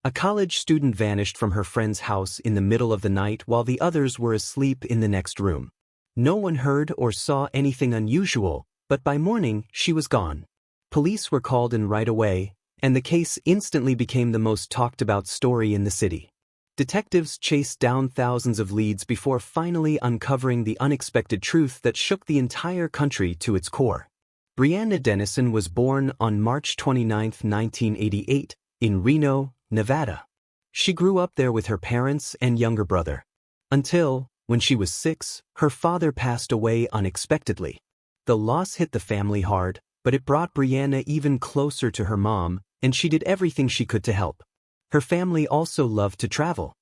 A college student vanished from her friend's house in the middle of the night while the others were asleep in the next room. No one heard or saw anything unusual, but by morning she was gone. Police were called in right away, and the case instantly became the most talked about story in the city. Detectives chased down thousands of leads before finally uncovering the unexpected truth that shook the entire country to its core. Brianna Denison was born on March 29, 1988, in Reno, Nevada. She grew up there with her parents and younger brother. Until, when she was 6, her father passed away unexpectedly. The loss hit the family hard, but it brought Brianna even closer to her mom, and she did everything she could to help. Her family also loved to travel.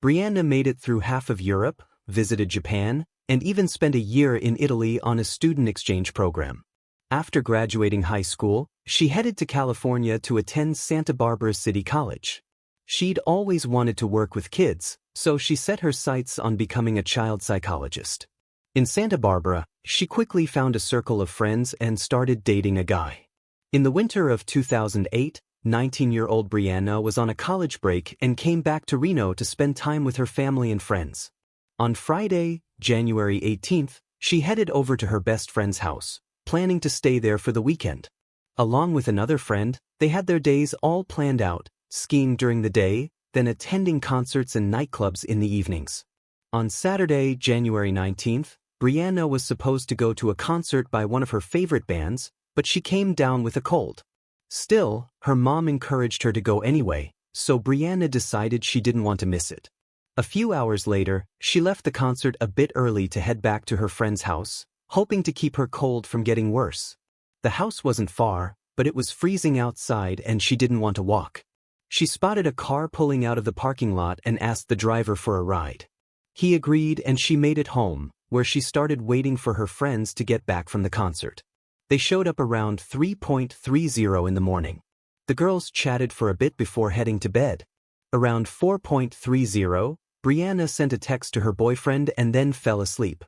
Brianna made it through half of Europe, visited Japan, and even spent a year in Italy on a student exchange program. After graduating high school, she headed to California to attend Santa Barbara City College. She'd always wanted to work with kids, so she set her sights on becoming a child psychologist. In Santa Barbara, she quickly found a circle of friends and started dating a guy. In the winter of 2008, 19-year-old Brianna was on a college break and came back to Reno to spend time with her family and friends. On Friday, January 18th, she headed over to her best friend's house, planning to stay there for the weekend. Along with another friend, they had their days all planned out, skiing during the day, then attending concerts and nightclubs in the evenings. On Saturday, January 19th, Brianna was supposed to go to a concert by one of her favorite bands, but she came down with a cold. Still, her mom encouraged her to go anyway, so Brianna decided she didn't want to miss it. A few hours later, she left the concert a bit early to head back to her friend's house, hoping to keep her cold from getting worse. The house wasn't far, but it was freezing outside and she didn't want to walk. She spotted a car pulling out of the parking lot and asked the driver for a ride. He agreed and she made it home, where she started waiting for her friends to get back from the concert. They showed up around 3:30 in the morning. The girls chatted for a bit before heading to bed. Around 4:30, Brianna sent a text to her boyfriend and then fell asleep.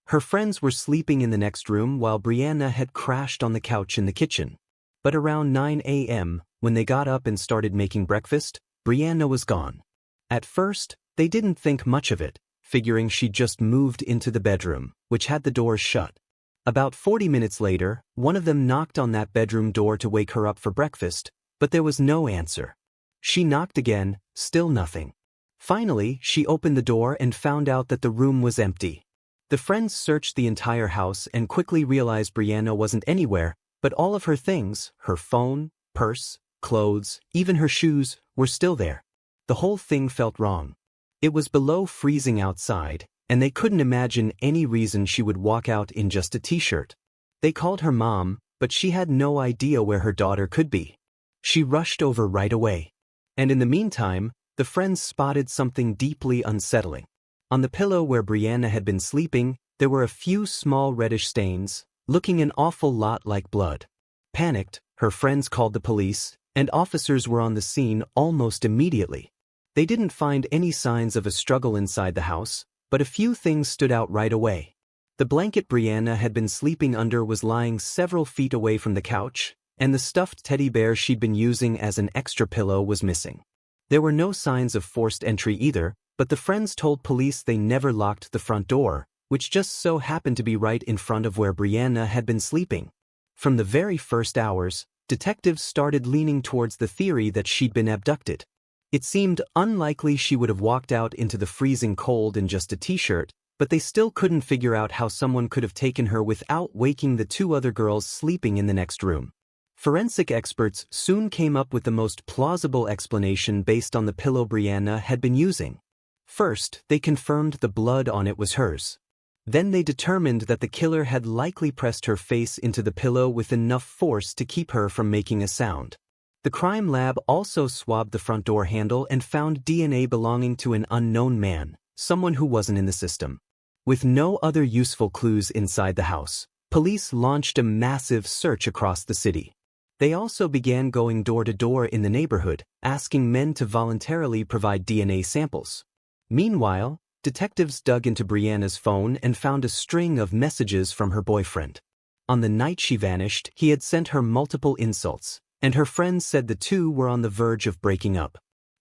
Her friends were sleeping in the next room while Brianna had crashed on the couch in the kitchen. But around 9 a.m., when they got up and started making breakfast, Brianna was gone. At first, they didn't think much of it, figuring she'd just moved into the bedroom, which had the doors shut. About 40 minutes later, one of them knocked on that bedroom door to wake her up for breakfast, but there was no answer. She knocked again, still nothing. Finally, she opened the door and found out that the room was empty. The friends searched the entire house and quickly realized Brianna wasn't anywhere, but all of her things, her phone, purse, clothes, even her shoes, were still there. The whole thing felt wrong. It was below freezing outside, and they couldn't imagine any reason she would walk out in just a t-shirt. They called her mom, but she had no idea where her daughter could be. She rushed over right away. And in the meantime, the friends spotted something deeply unsettling. On the pillow where Brianna had been sleeping, there were a few small reddish stains, looking an awful lot like blood. Panicked, her friends called the police, and officers were on the scene almost immediately. They didn't find any signs of a struggle inside the house, but a few things stood out right away. The blanket Brianna had been sleeping under was lying several feet away from the couch, and the stuffed teddy bear she'd been using as an extra pillow was missing. There were no signs of forced entry either, but the friends told police they never locked the front door, which just so happened to be right in front of where Brianna had been sleeping. From the very first hours, detectives started leaning towards the theory that she'd been abducted. It seemed unlikely she would have walked out into the freezing cold in just a t-shirt, but they still couldn't figure out how someone could have taken her without waking the two other girls sleeping in the next room. Forensic experts soon came up with the most plausible explanation based on the pillow Brianna had been using. First, they confirmed the blood on it was hers. Then they determined that the killer had likely pressed her face into the pillow with enough force to keep her from making a sound. The crime lab also swabbed the front door handle and found DNA belonging to an unknown man, someone who wasn't in the system. With no other useful clues inside the house, police launched a massive search across the city. They also began going door to door in the neighborhood, asking men to voluntarily provide DNA samples. Meanwhile, detectives dug into Brianna's phone and found a string of messages from her boyfriend. On the night she vanished, he had sent her multiple insults, and her friends said the two were on the verge of breaking up.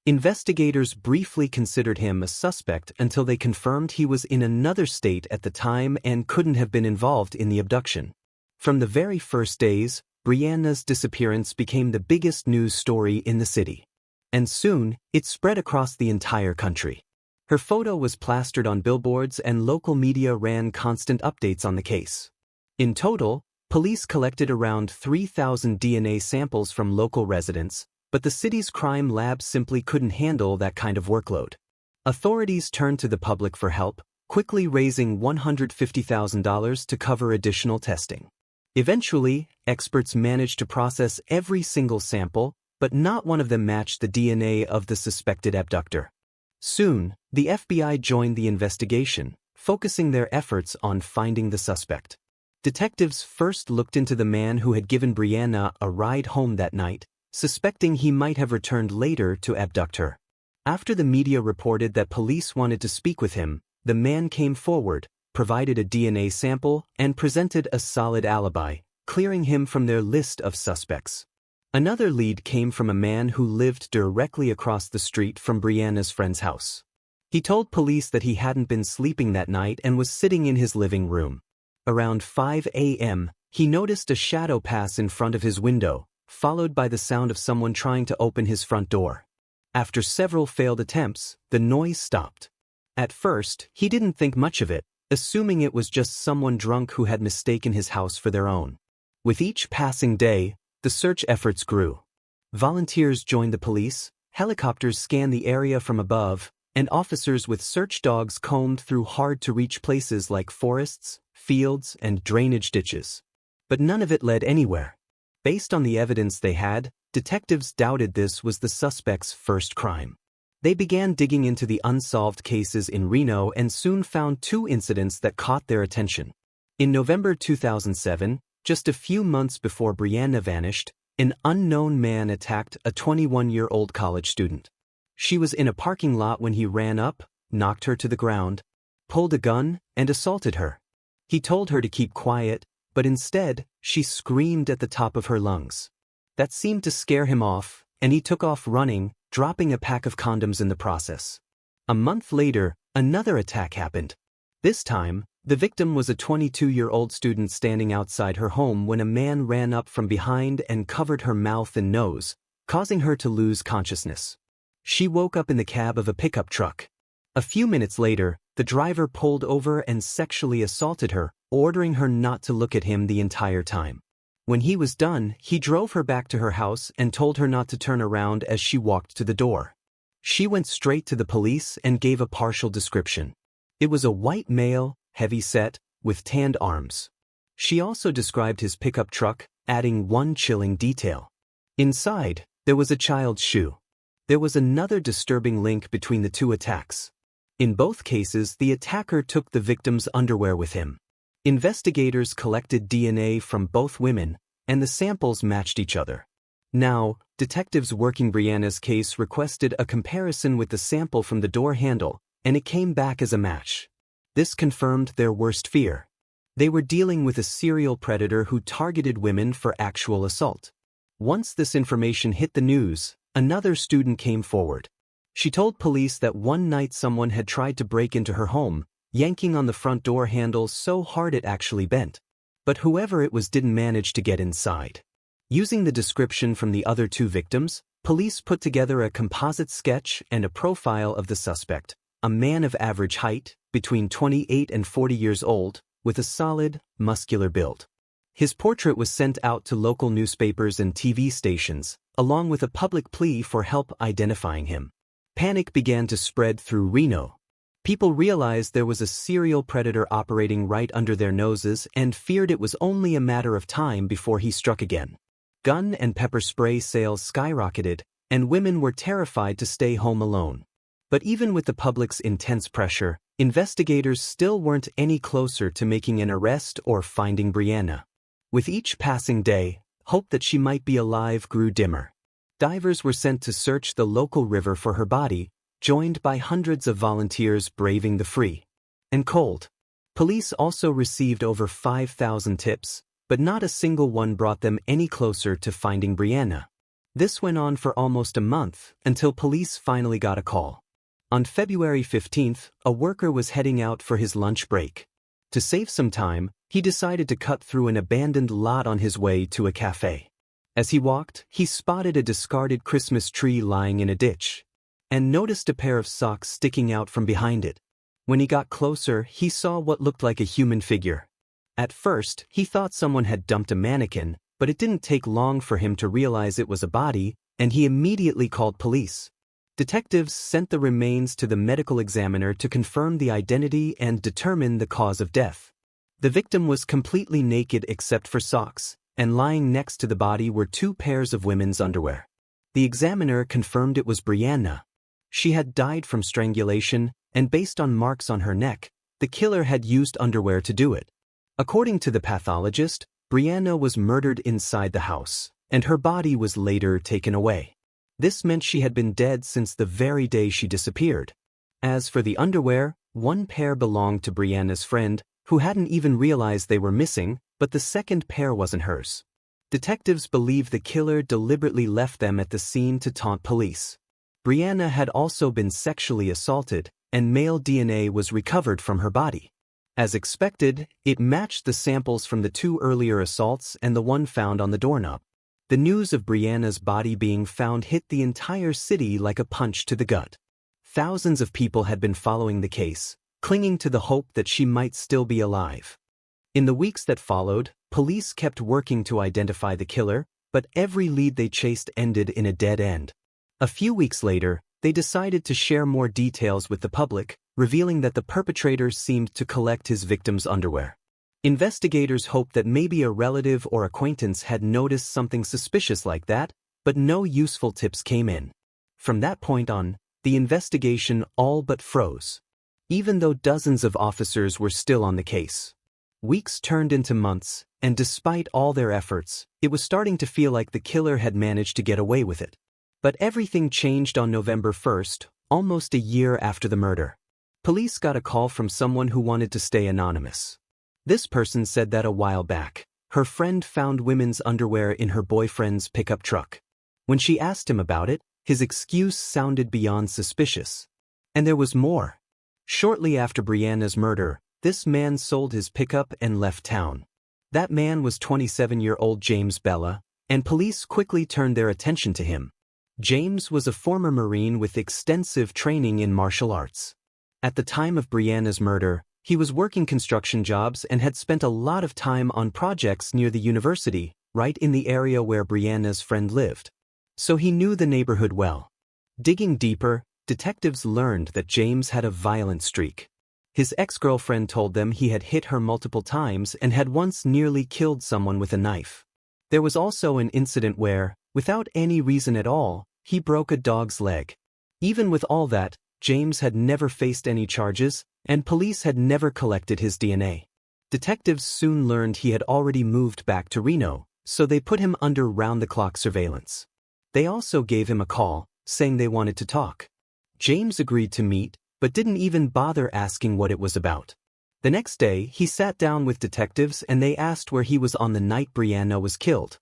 Investigators briefly considered him a suspect until they confirmed he was in another state at the time and couldn't have been involved in the abduction. From the very first days, Brianna's disappearance became the biggest news story in the city. And soon, it spread across the entire country. Her photo was plastered on billboards and local media ran constant updates on the case. In total, police collected around 3,000 DNA samples from local residents, but the city's crime lab simply couldn't handle that kind of workload. Authorities turned to the public for help, quickly raising $150,000 to cover additional testing. Eventually, experts managed to process every single sample, but not one of them matched the DNA of the suspected abductor. Soon, the FBI joined the investigation, focusing their efforts on finding the suspect. Detectives first looked into the man who had given Brianna a ride home that night, suspecting he might have returned later to abduct her. After the media reported that police wanted to speak with him, the man came forward, provided a DNA sample, and presented a solid alibi, clearing him from their list of suspects. Another lead came from a man who lived directly across the street from Brianna's friend's house. He told police that he hadn't been sleeping that night and was sitting in his living room. Around 5 a.m., he noticed a shadow pass in front of his window, followed by the sound of someone trying to open his front door. After several failed attempts, the noise stopped. At first, he didn't think much of it, assuming it was just someone drunk who had mistaken his house for their own. With each passing day, the search efforts grew. Volunteers joined the police, helicopters scanned the area from above, and officers with search dogs combed through hard-to-reach places like forests, fields, and drainage ditches. But none of it led anywhere. Based on the evidence they had, detectives doubted this was the suspect's first crime. They began digging into the unsolved cases in Reno and soon found two incidents that caught their attention. In November 2007, just a few months before Brianna vanished, an unknown man attacked a 21-year-old college student. She was in a parking lot when he ran up, knocked her to the ground, pulled a gun, and assaulted her. He told her to keep quiet, but instead, she screamed at the top of her lungs. That seemed to scare him off, and he took off running, dropping a pack of condoms in the process. A month later, another attack happened. This time, the victim was a 22-year-old student standing outside her home when a man ran up from behind and covered her mouth and nose, causing her to lose consciousness. She woke up in the cab of a pickup truck. A few minutes later, the driver pulled over and sexually assaulted her, ordering her not to look at him the entire time. When he was done, he drove her back to her house and told her not to turn around as she walked to the door. She went straight to the police and gave a partial description. It was a white male, heavy-set, with tanned arms. She also described his pickup truck, adding one chilling detail. Inside, there was a child's shoe. There was another disturbing link between the two attacks. In both cases, the attacker took the victim's underwear with him. Investigators collected DNA from both women, and the samples matched each other. Now, detectives working Brianna's case requested a comparison with the sample from the door handle, and it came back as a match. This confirmed their worst fear. They were dealing with a serial predator who targeted women for actual assault. Once this information hit the news, another student came forward. She told police that one night someone had tried to break into her home, yanking on the front door handle so hard it actually bent. But whoever it was didn't manage to get inside. Using the description from the other two victims, police put together a composite sketch and a profile of the suspect, a man of average height, between 28 and 40 years old, with a solid, muscular build. His portrait was sent out to local newspapers and TV stations, along with a public plea for help identifying him. Panic began to spread through Reno. People realized there was a serial predator operating right under their noses and feared it was only a matter of time before he struck again. Gun and pepper spray sales skyrocketed, and women were terrified to stay home alone. But even with the public's intense pressure, investigators still weren't any closer to making an arrest or finding Brianna. With each passing day, hope that she might be alive grew dimmer. Divers were sent to search the local river for her body, joined by hundreds of volunteers braving the free and cold. Police also received over 5,000 tips, but not a single one brought them any closer to finding Brianna. This went on for almost a month, until police finally got a call. On February 15th, a worker was heading out for his lunch break. To save some time, he decided to cut through an abandoned lot on his way to a cafe. As he walked, he spotted a discarded Christmas tree lying in a ditch, and noticed a pair of socks sticking out from behind it. When he got closer, he saw what looked like a human figure. At first, he thought someone had dumped a mannequin, but it didn't take long for him to realize it was a body, and he immediately called police. Detectives sent the remains to the medical examiner to confirm the identity and determine the cause of death. The victim was completely naked except for socks, and lying next to the body were 2 pairs of women's underwear. The examiner confirmed it was Brianna. She had died from strangulation, and based on marks on her neck, the killer had used underwear to do it. According to the pathologist, Brianna was murdered inside the house, and her body was later taken away. This meant she had been dead since the very day she disappeared. As for the underwear, 1 pair belonged to Brianna's friend, who hadn't even realized they were missing, but the second pair wasn't hers. Detectives believe the killer deliberately left them at the scene to taunt police. Brianna had also been sexually assaulted, and male DNA was recovered from her body. As expected, it matched the samples from the 2 earlier assaults and the one found on the doorknob. The news of Brianna's body being found hit the entire city like a punch to the gut. Thousands of people had been following the case, clinging to the hope that she might still be alive. In the weeks that followed, police kept working to identify the killer, but every lead they chased ended in a dead end. A few weeks later, they decided to share more details with the public, revealing that the perpetrator seemed to collect his victim's underwear. Investigators hoped that maybe a relative or acquaintance had noticed something suspicious like that, but no useful tips came in. From that point on, the investigation all but froze, even though dozens of officers were still on the case. Weeks turned into months, and despite all their efforts, it was starting to feel like the killer had managed to get away with it. But everything changed on November 1st, almost a year after the murder. Police got a call from someone who wanted to stay anonymous. This person said that a while back, her friend found women's underwear in her boyfriend's pickup truck. When she asked him about it, his excuse sounded beyond suspicious. And there was more. Shortly after Brianna's murder, this man sold his pickup and left town. That man was 27-year-old James Bella, and police quickly turned their attention to him. James was a former Marine with extensive training in martial arts. At the time of Brianna's murder, he was working construction jobs and had spent a lot of time on projects near the university, right in the area where Brianna's friend lived. So he knew the neighborhood well. Digging deeper, detectives learned that James had a violent streak. His ex-girlfriend told them he had hit her multiple times and had once nearly killed someone with a knife. There was also an incident where, without any reason at all, he broke a dog's leg. Even with all that, James had never faced any charges, and police had never collected his DNA. Detectives soon learned he had already moved back to Reno, so they put him under round-the-clock surveillance. They also gave him a call, saying they wanted to talk. James agreed to meet, but didn't even bother asking what it was about. The next day, he sat down with detectives and they asked where he was on the night Brianna was killed.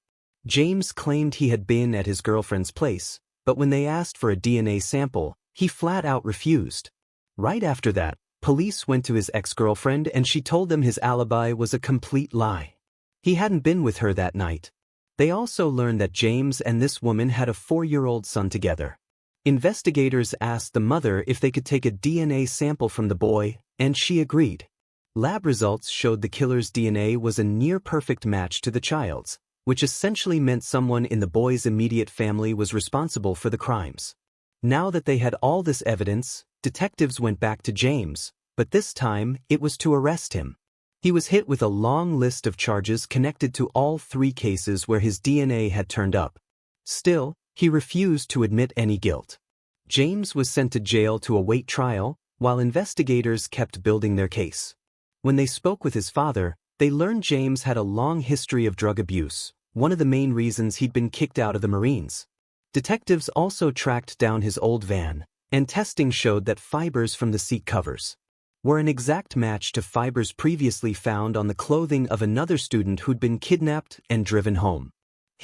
James claimed he had been at his girlfriend's place, but when they asked for a DNA sample, he flat out refused. Right after that, police went to his ex-girlfriend and she told them his alibi was a complete lie. He hadn't been with her that night. They also learned that James and this woman had a 4-year-old son together. Investigators asked the mother if they could take a DNA sample from the boy, and she agreed. Lab results showed the killer's DNA was a near-perfect match to the child's, which essentially meant someone in the boy's immediate family was responsible for the crimes. Now that they had all this evidence, detectives went back to James, but this time it was to arrest him. He was hit with a long list of charges connected to all 3 cases where his DNA had turned up. Still, he refused to admit any guilt. James was sent to jail to await trial, while investigators kept building their case. When they spoke with his father, they learned James had a long history of drug abuse, one of the main reasons he'd been kicked out of the Marines. Detectives also tracked down his old van, and testing showed that fibers from the seat covers were an exact match to fibers previously found on the clothing of another student who'd been kidnapped and driven home.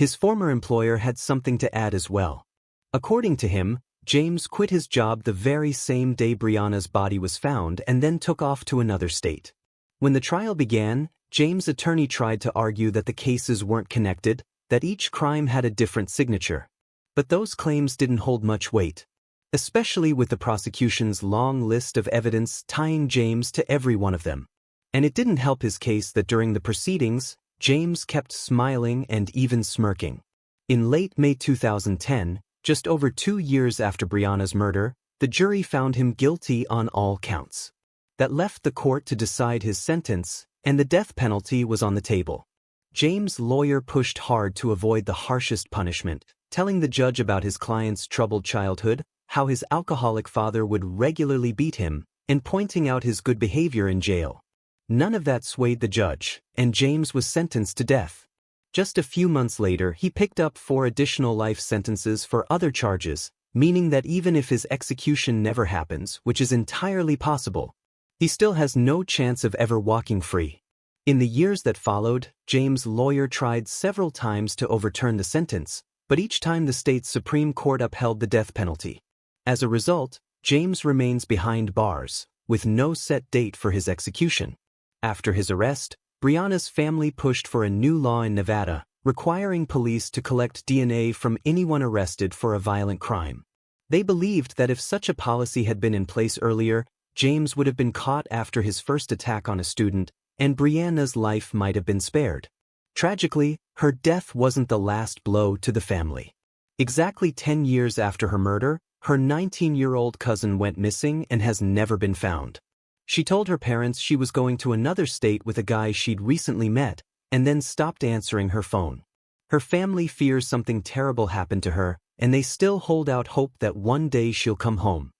His former employer had something to add as well. According to him, James quit his job the very same day Brianna's body was found and then took off to another state. When the trial began, James' attorney tried to argue that the cases weren't connected, that each crime had a different signature. But those claims didn't hold much weight, especially with the prosecution's long list of evidence tying James to every one of them. And it didn't help his case that during the proceedings, James kept smiling and even smirking. In late May 2010, just over 2 years after Brianna's murder, the jury found him guilty on all counts. That left the court to decide his sentence, and the death penalty was on the table. James' lawyer pushed hard to avoid the harshest punishment, telling the judge about his client's troubled childhood, how his alcoholic father would regularly beat him, and pointing out his good behavior in jail. None of that swayed the judge, and James was sentenced to death. Just a few months later, he picked up 4 additional life sentences for other charges, meaning that even if his execution never happens, which is entirely possible, he still has no chance of ever walking free. In the years that followed, James' lawyer tried several times to overturn the sentence, but each time the state's Supreme Court upheld the death penalty. As a result, James remains behind bars, with no set date for his execution. After his arrest, Brianna's family pushed for a new law in Nevada, requiring police to collect DNA from anyone arrested for a violent crime. They believed that if such a policy had been in place earlier, James would have been caught after his first attack on a student, and Brianna's life might have been spared. Tragically, her death wasn't the last blow to the family. Exactly 10 years after her murder, her 19-year-old cousin went missing and has never been found. She told her parents she was going to another state with a guy she'd recently met, and then stopped answering her phone. Her family fears something terrible happened to her, and they still hold out hope that one day she'll come home.